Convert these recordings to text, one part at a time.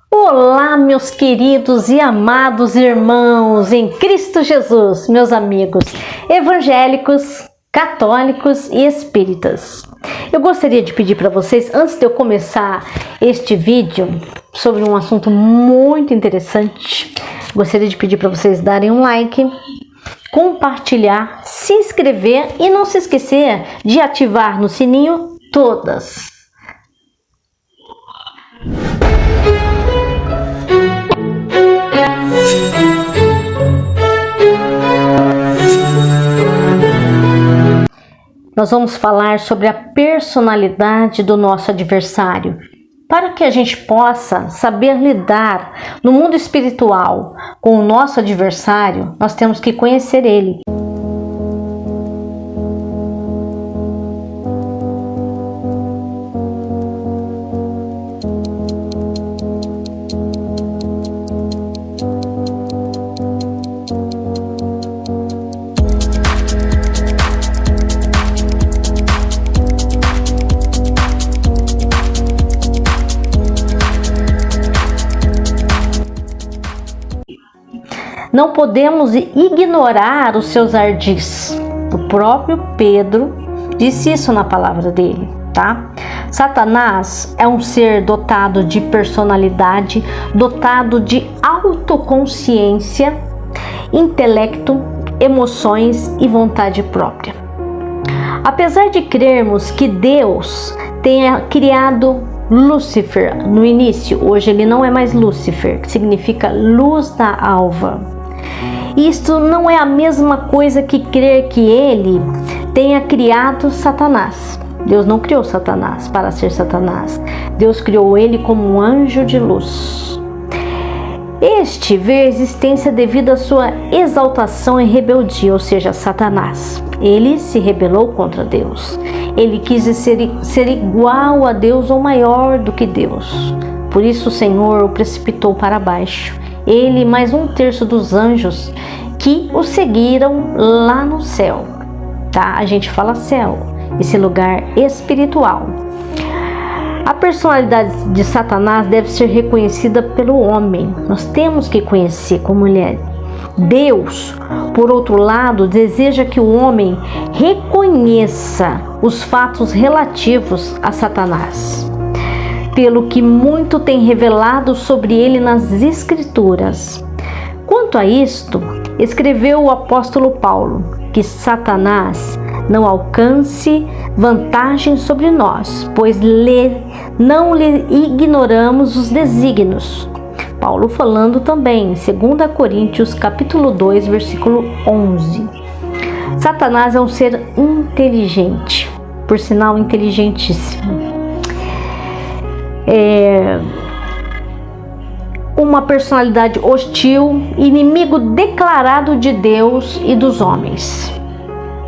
Olá, meus queridos e amados irmãos em Cristo Jesus, meus amigos evangélicos, católicos e espíritas. Eu gostaria de pedir para vocês, antes de eu começar este vídeo sobre um assunto muito interessante, gostaria de pedir para vocês darem um like, compartilhar, se inscrever e não se esquecer de ativar no sininho todas. Nós vamos falar sobre a personalidade do nosso adversário, para que a gente possa saber lidar no mundo espiritual com o nosso adversário. Nós temos que conhecer ele. Não podemos ignorar os seus ardis. O próprio Pedro disse isso na palavra dele, tá? Satanás é um ser dotado de personalidade, dotado de autoconsciência, intelecto, emoções e vontade própria. Apesar de crermos que Deus tenha criado Lúcifer no início, hoje ele não é mais Lúcifer, que significa luz da alva. Isto não é a mesma coisa que crer que ele tenha criado Satanás. Deus não criou Satanás para ser Satanás. Deus criou ele como um anjo de luz. Este veio à existência devido à sua exaltação e rebeldia, ou seja, Satanás. Ele se rebelou contra Deus. Ele quis ser igual a Deus ou maior do que Deus. Por isso o Senhor o precipitou para baixo. Ele e mais 1/3 dos anjos que o seguiram lá no céu, tá? A gente fala céu, esse lugar espiritual. A personalidade de Satanás deve ser reconhecida pelo homem. Nós temos que conhecer como mulher. Deus, por outro lado, deseja que o homem reconheça os fatos relativos a Satanás, pelo que muito tem revelado sobre ele nas Escrituras. Quanto a isto, escreveu o apóstolo Paulo que Satanás não alcance vantagem sobre nós, pois não lhe ignoramos os desígnios. Paulo falando também em 2 Coríntios capítulo 2, versículo 11. Satanás é um ser inteligente, por sinal inteligentíssimo. Uma personalidade hostil, inimigo declarado de Deus e dos homens.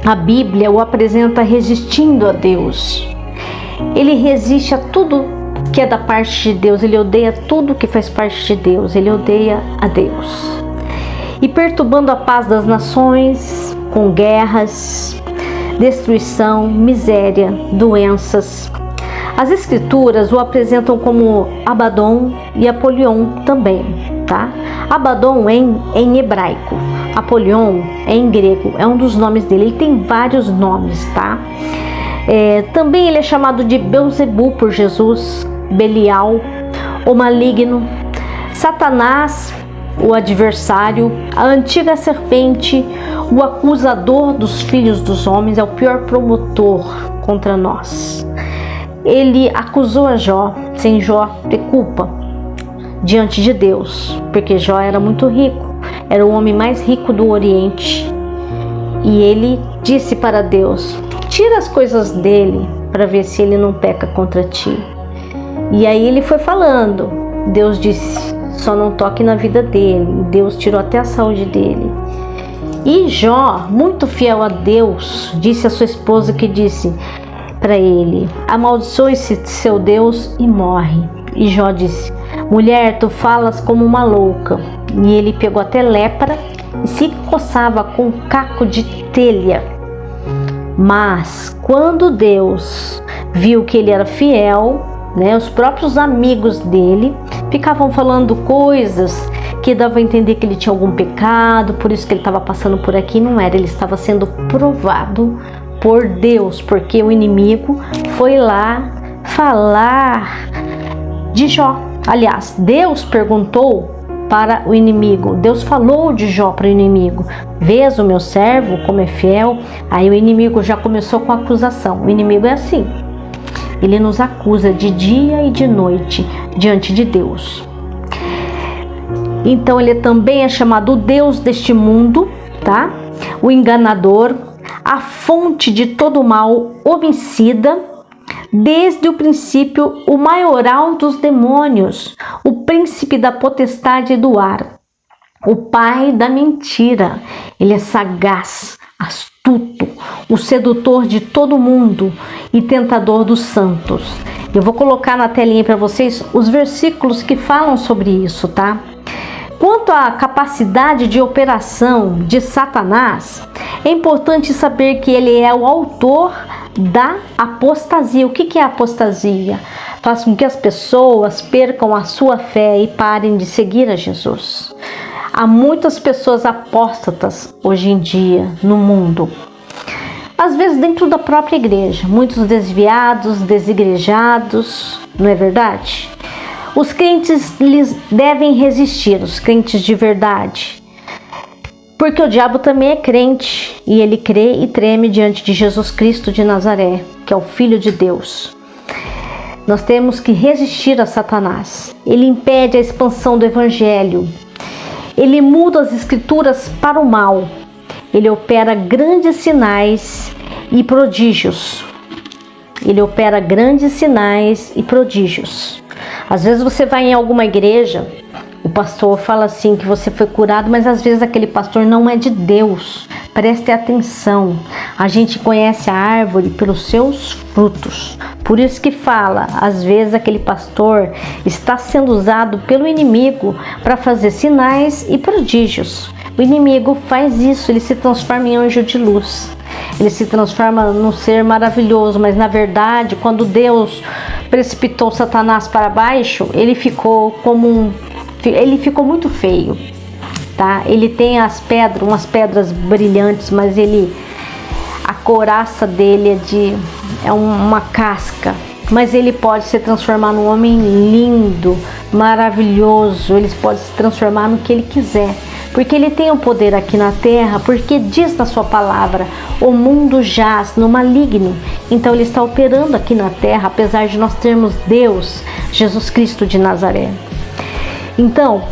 A Bíblia o apresenta resistindo a Deus. Ele resiste a tudo que é da parte de Deus, ele odeia tudo que faz parte de Deus, ele odeia a Deus. E perturbando a paz das nações, com guerras, destruição, miséria, doenças. As Escrituras o apresentam como Abaddon e Apolion também, tá? Abaddon em hebraico, Apolion é em grego, é um dos nomes dele, ele tem vários nomes, tá? Também ele é chamado de Belzebu por Jesus, Belial, o maligno, Satanás, o adversário, a antiga serpente, o acusador dos filhos dos homens, é o pior promotor contra nós. Ele acusou a Jó, sem Jó ter culpa diante de Deus, porque Jó era muito rico, era o homem mais rico do Oriente. E ele disse para Deus: tira as coisas dele para ver se ele não peca contra ti. E aí ele foi falando, Deus disse: só não toque na vida dele. Deus tirou até a saúde dele. E Jó, muito fiel a Deus, disse à sua esposa, que disse para ele: amaldiçoe-se seu Deus e morre. E Jó disse: mulher, tu falas como uma louca. E ele pegou até lepra e se coçava com um caco de telha. Mas quando Deus viu que ele era fiel, os próprios amigos dele ficavam falando coisas que davam a entender que ele tinha algum pecado, por isso que ele estava passando por aqui. Não era, ele estava sendo provado por Deus, porque o inimigo foi lá falar de Jó. Aliás, Deus perguntou para o inimigo, Deus falou de Jó para o inimigo: vês o meu servo como é fiel? Aí o inimigo já começou com a acusação. O inimigo é assim, ele nos acusa de dia e de noite diante de Deus. Então ele também é chamado o Deus deste mundo, tá? O enganador, a fonte de todo mal, homicida, desde o princípio o maioral dos demônios, o príncipe da potestade do ar, o pai da mentira. Ele é sagaz, astuto, o sedutor de todo mundo e tentador dos santos. Eu vou colocar na telinha para vocês os versículos que falam sobre isso, tá? Quanto à capacidade de operação de Satanás, é importante saber que ele é o autor da apostasia. O que é apostasia? Faz com que as pessoas percam a sua fé e parem de seguir a Jesus. Há muitas pessoas apóstatas hoje em dia no mundo. Às vezes dentro da própria igreja, muitos desviados, desigrejados, não é verdade? Os crentes lhes devem resistir, os crentes de verdade, porque o diabo também é crente e ele crê e treme diante de Jesus Cristo de Nazaré, que é o Filho de Deus. Nós temos que resistir a Satanás. Ele impede a expansão do Evangelho, ele muda as Escrituras para o mal, ele opera grandes sinais e prodígios. Ele opera grandes sinais e prodígios. Às vezes você vai em alguma igreja, o pastor fala assim que você foi curado, mas às vezes aquele pastor não é de Deus. Preste atenção, a gente conhece a árvore pelos seus frutos. Por isso que fala, às vezes aquele pastor está sendo usado pelo inimigo para fazer sinais e prodígios. O inimigo faz isso, ele se transforma em anjo de luz. Ele se transforma num ser maravilhoso, mas na verdade, quando Deus precipitou Satanás para baixo, ele ficou muito feio, tá? Ele tem umas pedras brilhantes, mas a couraça dele é uma casca. Mas ele pode se transformar num homem lindo, maravilhoso. Ele pode se transformar no que ele quiser, porque ele tem o poder aqui na terra, porque diz na sua palavra: o mundo jaz no maligno. Então ele está operando aqui na terra, apesar de nós termos Deus, Jesus Cristo de Nazaré. Então,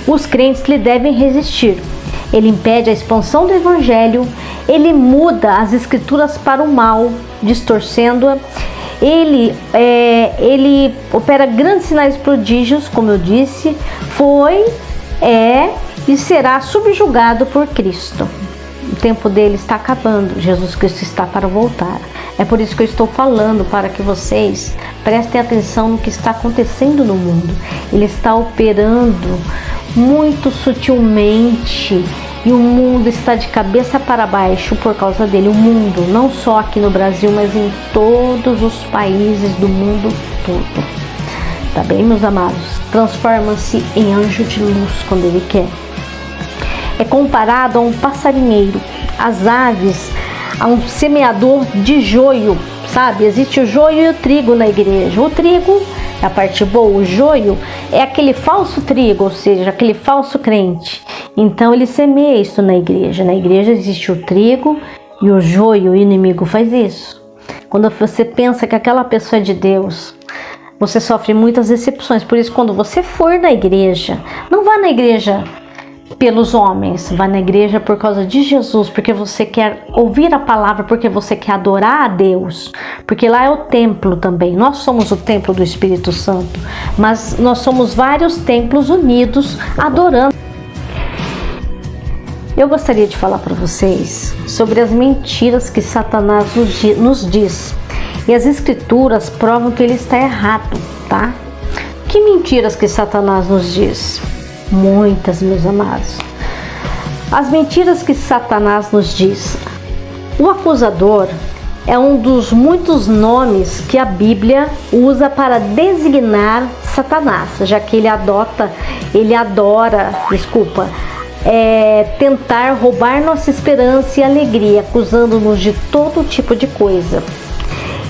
os crentes lhe devem resistir. Ele impede a expansão do Evangelho, ele muda as Escrituras para o mal, distorcendo-a. Ele opera grandes sinais e prodígios, como eu disse, e será subjugado por Cristo. O tempo dele está acabando, Jesus Cristo está para voltar. É por isso que eu estou falando, para que vocês prestem atenção no que está acontecendo no mundo. Ele está operando muito sutilmente e o mundo está de cabeça para baixo por causa dele. O mundo, não só aqui no Brasil, mas em todos os países do mundo todo. Tá bem, meus amados? Transforma-se em anjo de luz quando ele quer. É comparado a um passarinheiro, às aves, a um semeador de joio, sabe? Existe o joio e o trigo na igreja. O trigo é a parte boa, o joio é aquele falso trigo, ou seja, aquele falso crente. Então ele semeia isso na igreja. Na igreja existe o trigo e o joio, o inimigo faz isso. Quando você pensa que aquela pessoa é de Deus, você sofre muitas decepções. Por isso, quando você for na igreja, não vá na igreja pelos homens, vá na igreja por causa de Jesus, porque você quer ouvir a palavra, porque você quer adorar a Deus, porque lá é o templo também. Nós somos o templo do Espírito Santo, mas nós somos vários templos unidos adorando. Eu gostaria de falar para vocês sobre as mentiras que Satanás nos diz, e as escrituras provam que ele está errado, tá? Que mentiras que Satanás nos diz? Muitas, meus amados. As mentiras que Satanás nos diz. O acusador é um dos muitos nomes que a Bíblia usa para designar Satanás, já que ele adora, tentar roubar nossa esperança e alegria, acusando-nos de todo tipo de coisa.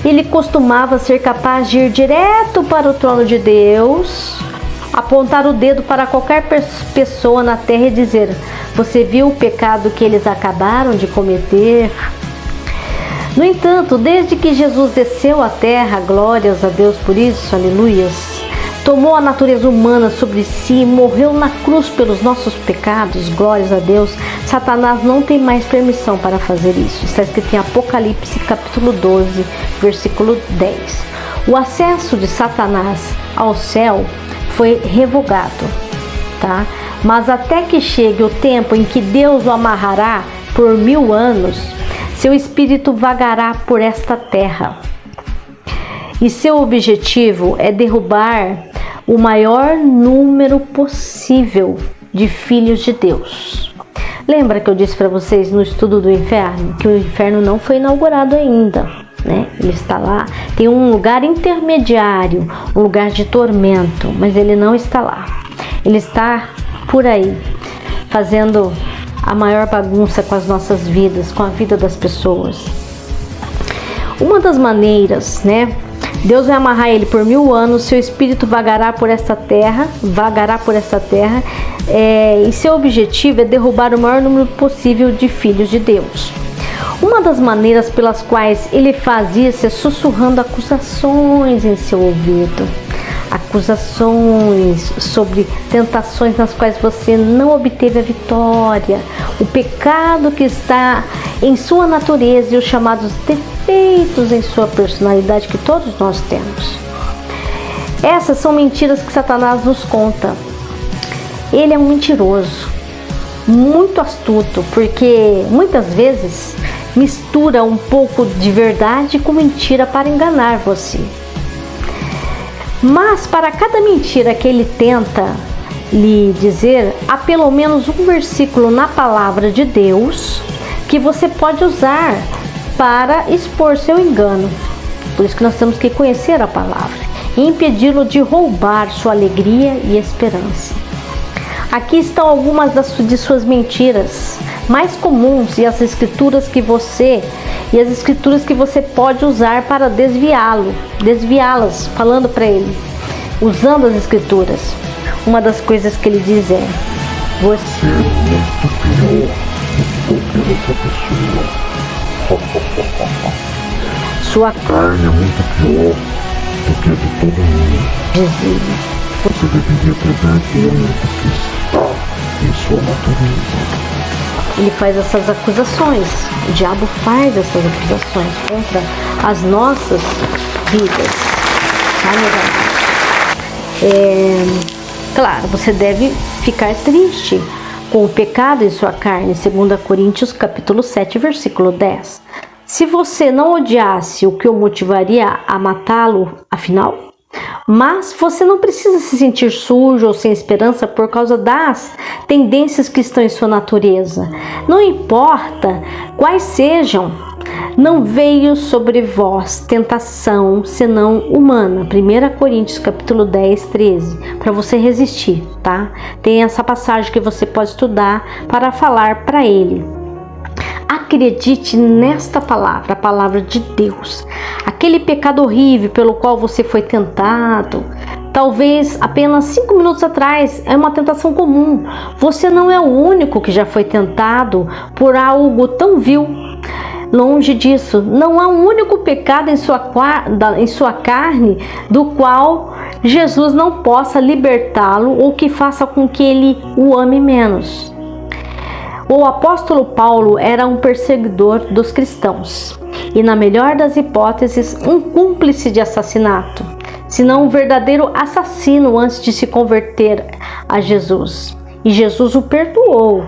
Ele costumava ser capaz de ir direto para o trono de Deus, apontar o dedo para qualquer pessoa na terra e dizer: você viu o pecado que eles acabaram de cometer? No entanto, desde que Jesus desceu à terra, glórias a Deus por isso, aleluias, tomou a natureza humana sobre si e morreu na cruz pelos nossos pecados, glórias a Deus, Satanás não tem mais permissão para fazer isso. Está escrito em Apocalipse capítulo 12, versículo 10. O acesso de Satanás ao céu foi revogado, tá? Mas até que chegue o tempo em que Deus o amarrará por 1000 anos, seu espírito vagará por esta terra. E seu objetivo é derrubar o maior número possível de filhos de Deus. Lembra que eu disse para vocês no estudo do inferno que o inferno não foi inaugurado ainda, né? Ele está lá, tem um lugar intermediário, um lugar de tormento, mas ele não está lá. Ele está por aí, fazendo a maior bagunça com as nossas vidas, com a vida das pessoas. Uma das maneiras, né? Deus vai amarrar ele por 1000 anos, seu espírito vagará por esta terra, e seu objetivo é derrubar o maior número possível de filhos de Deus. Uma das maneiras pelas quais ele faz isso é sussurrando acusações em seu ouvido. Acusações sobre tentações nas quais você não obteve a vitória, o pecado que está em sua natureza e os chamados defeitos em sua personalidade que todos nós temos. Essas são mentiras que Satanás nos conta. Ele é um mentiroso, muito astuto, porque muitas vezes mistura um pouco de verdade com mentira para enganar você. Mas para cada mentira que ele tenta lhe dizer, há pelo menos um versículo na palavra de Deus que você pode usar para expor seu engano. Por isso que nós temos que conhecer a palavra e impedi-lo de roubar sua alegria e esperança. Aqui estão algumas de suas mentiras mais comuns e as escrituras que você pode usar para desviá-las, falando para ele, usando as escrituras. Uma das coisas que ele diz é: você é muito pior do que outra pessoa. Sua carne é muito pior do que a de todo mundo. Você deveria perder tudo que está em sua natureza. Ele faz essas acusações, o diabo faz essas acusações contra as nossas vidas. Claro, você deve ficar triste com o pecado em sua carne, 2 Coríntios capítulo 7, versículo 10. Se você não odiasse, o que o motivaria a matá-lo, afinal? Mas você não precisa se sentir sujo ou sem esperança por causa das tendências que estão em sua natureza. Não importa quais sejam, não veio sobre vós tentação senão humana. 1 Coríntios capítulo 10, 13. Para você resistir, tá? Tem essa passagem que você pode estudar para falar para ele. Acredite nesta palavra, a palavra de Deus. Aquele pecado horrível pelo qual você foi tentado, talvez apenas 5 minutos atrás, é uma tentação comum. Você não é o único que já foi tentado por algo tão vil. Longe disso, não há um único pecado em sua carne do qual Jesus não possa libertá-lo ou que faça com que ele o ame menos. O apóstolo Paulo era um perseguidor dos cristãos e, na melhor das hipóteses, um cúmplice de assassinato, se não um verdadeiro assassino antes de se converter a Jesus. E Jesus o perdoou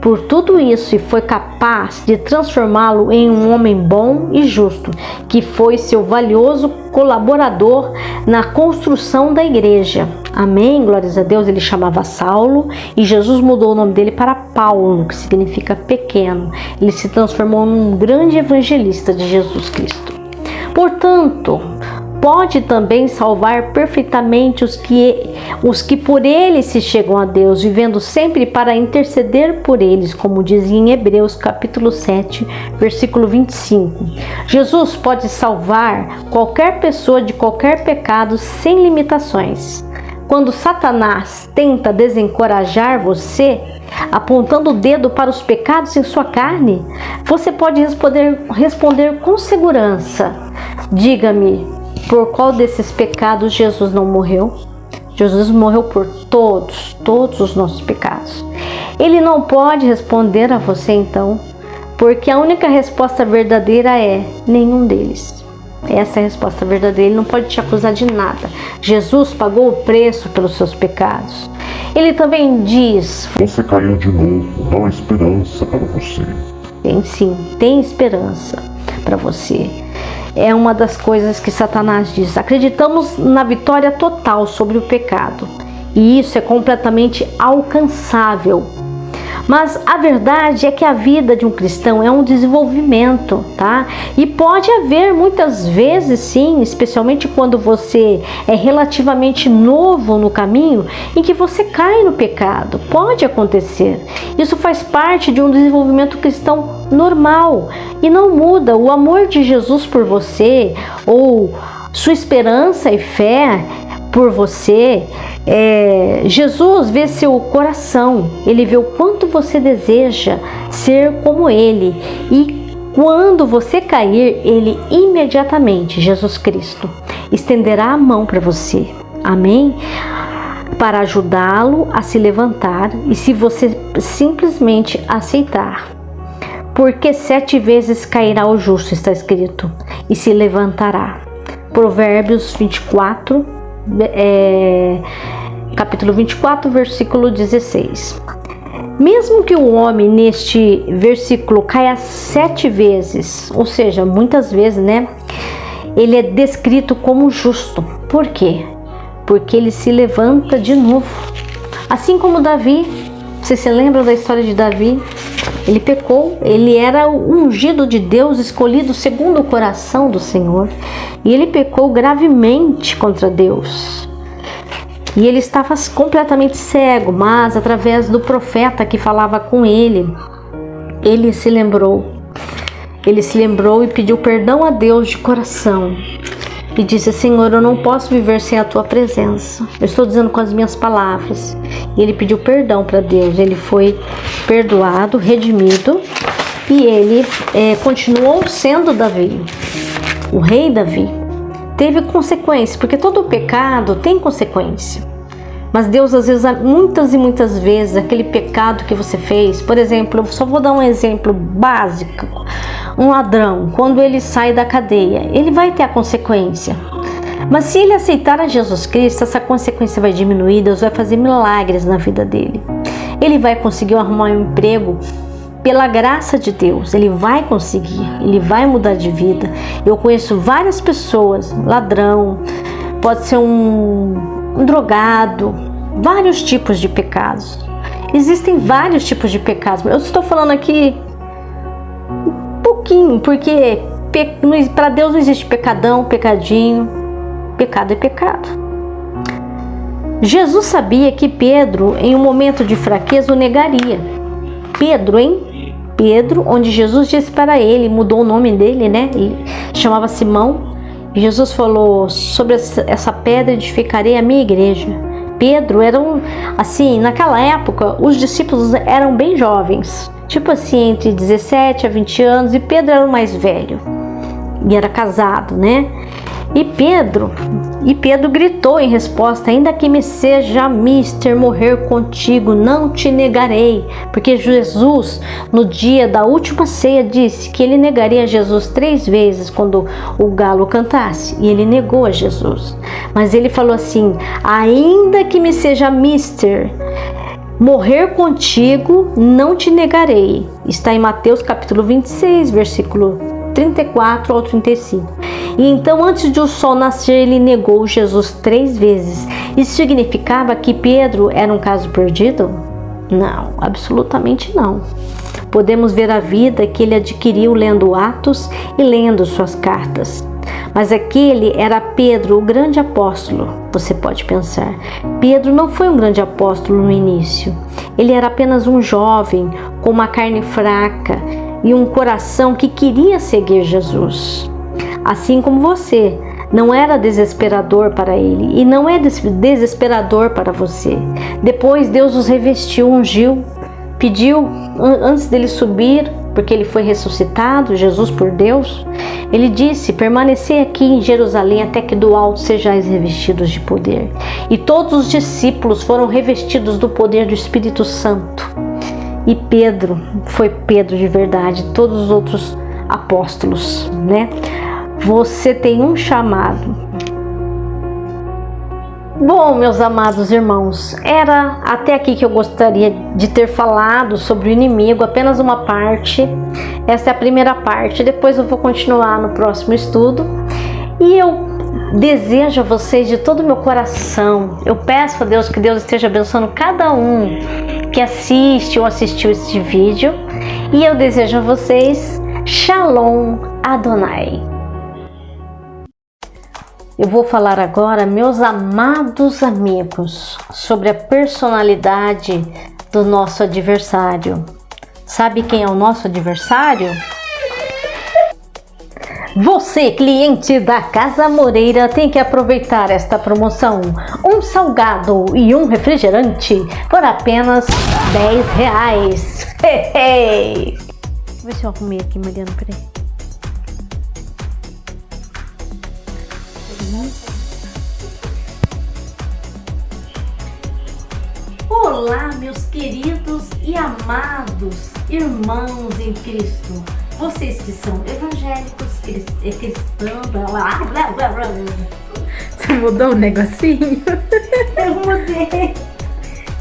por tudo isso e foi capaz de transformá-lo em um homem bom e justo, que foi seu valioso colaborador na construção da igreja. Amém? Glórias a Deus. Ele chamava Saulo e Jesus mudou o nome dele para Paulo, que significa pequeno. Ele se transformou num grande evangelista de Jesus Cristo. Portanto, pode também salvar perfeitamente os que por ele se chegam a Deus, vivendo sempre para interceder por eles, como diz em Hebreus capítulo 7, versículo 25. Jesus pode salvar qualquer pessoa de qualquer pecado sem limitações. Quando Satanás tenta desencorajar você, apontando o dedo para os pecados em sua carne, você pode responder com segurança: diga-me, por qual desses pecados Jesus não morreu? Jesus morreu por todos os nossos pecados. Ele não pode responder a você então, porque a única resposta verdadeira é: nenhum deles. Essa é a resposta verdadeira. Ele não pode te acusar de nada. Jesus pagou o preço pelos seus pecados. Ele também diz: você caiu de novo, não há esperança para você. Tem sim, tem esperança para você. É uma das coisas que Satanás diz. Acreditamos na vitória total sobre o pecado, e isso é completamente alcançável. Mas a verdade é que a vida de um cristão é um desenvolvimento, tá? E pode haver muitas vezes, sim, especialmente quando você é relativamente novo no caminho, em que você cai no pecado. Pode acontecer. Isso faz parte de um desenvolvimento cristão normal e não muda o amor de Jesus por você ou sua esperança e fé por você. Jesus vê seu coração, ele vê o quanto você deseja ser como ele, e quando você cair, ele imediatamente, Jesus Cristo, estenderá a mão para você, amém? Para ajudá-lo a se levantar, e se você simplesmente aceitar. Porque 7 vezes cairá o justo, está escrito, e se levantará. Provérbios 24, capítulo 24, versículo 16. Mesmo que o homem neste versículo caia 7 vezes, ou seja, muitas vezes, né? Ele é descrito como justo. Por quê? Porque ele se levanta de novo. Assim como Davi. Você se lembra da história de Davi? Ele pecou, ele era o ungido de Deus, escolhido segundo o coração do Senhor. E ele pecou gravemente contra Deus. E ele estava completamente cego, mas através do profeta que falava com ele, ele se lembrou. Ele se lembrou e pediu perdão a Deus de coração. E disse: Senhor, eu não posso viver sem a tua presença. Eu estou dizendo com as minhas palavras. E ele pediu perdão para Deus. Ele foi perdoado, redimido. E ele continuou sendo Davi, o rei Davi. Teve consequência, porque todo pecado tem consequência. Mas Deus, às vezes, muitas e muitas vezes, aquele pecado que você fez, por exemplo, eu só vou dar um exemplo básico. Um ladrão, quando ele sai da cadeia, ele vai ter a consequência. Mas se ele aceitar a Jesus Cristo, essa consequência vai diminuir, Deus vai fazer milagres na vida dele. Ele vai conseguir arrumar um emprego pela graça de Deus, ele vai conseguir, ele vai mudar de vida. Eu conheço várias pessoas, ladrão, pode ser um drogado, vários tipos de pecados. Existem vários tipos de pecados. Eu estou falando aqui um pouquinho, porque para Deus não existe pecadão, pecadinho. Pecado é pecado. Jesus sabia que Pedro, em um momento de fraqueza, o negaria. Pedro, onde Jesus disse para ele, mudou o nome dele, né? Ele chamava Simão. E Jesus falou: sobre essa pedra edificarei a minha igreja. Pedro era assim, naquela época, os discípulos eram bem jovens, tipo assim, entre 17 a 20 anos, e Pedro era o mais velho, e era casado, né? E Pedro gritou em resposta: ainda que me seja mister morrer contigo, não te negarei. Porque Jesus, no dia da última ceia, disse que ele negaria Jesus 3 vezes quando o galo cantasse. E ele negou a Jesus. Mas ele falou assim: ainda que me seja mister morrer contigo, não te negarei. Está em Mateus capítulo 26, versículo 34 ao 35. E então, antes de o sol nascer, ele negou Jesus 3 vezes. Isso significava que Pedro era um caso perdido? Não, absolutamente não. Podemos ver a vida que ele adquiriu lendo Atos e lendo suas cartas. Mas aquele era Pedro, o grande apóstolo, você pode pensar. Pedro não foi um grande apóstolo no início. Ele era apenas um jovem com uma carne fraca e um coração que queria seguir Jesus. Assim como você, não era desesperador para ele e não é desesperador para você. Depois Deus os revestiu, ungiu, pediu antes dele subir, porque ele foi ressuscitado, Jesus por Deus. Ele disse: permanecei aqui em Jerusalém até que do alto sejais revestidos de poder. E todos os discípulos foram revestidos do poder do Espírito Santo. E Pedro foi Pedro de verdade, todos os outros apóstolos, né? Você tem um chamado. Bom, meus amados irmãos, era até aqui que eu gostaria de ter falado sobre o inimigo, apenas uma parte. Essa é a primeira parte, depois eu vou continuar no próximo estudo. E eu desejo a vocês de todo o meu coração, eu peço a Deus que Deus esteja abençoando cada um que assiste ou assistiu este vídeo. E eu desejo a vocês Shalom Adonai. Eu vou falar agora, meus amados amigos, sobre a personalidade do nosso adversário. Sabe quem é o nosso adversário? Você, cliente da Casa Moreira, tem que aproveitar esta promoção. Um salgado e um refrigerante por apenas R$10. Hey! Deixa eu ver se eu arrumei aqui, Mariana, peraí. Olá, meus queridos e amados irmãos em Cristo, vocês que são evangélicos, cristãos, Você mudou o negocinho? eu mudei.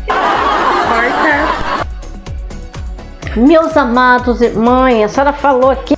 Corta. Meus amados irmãos, a senhora falou aqui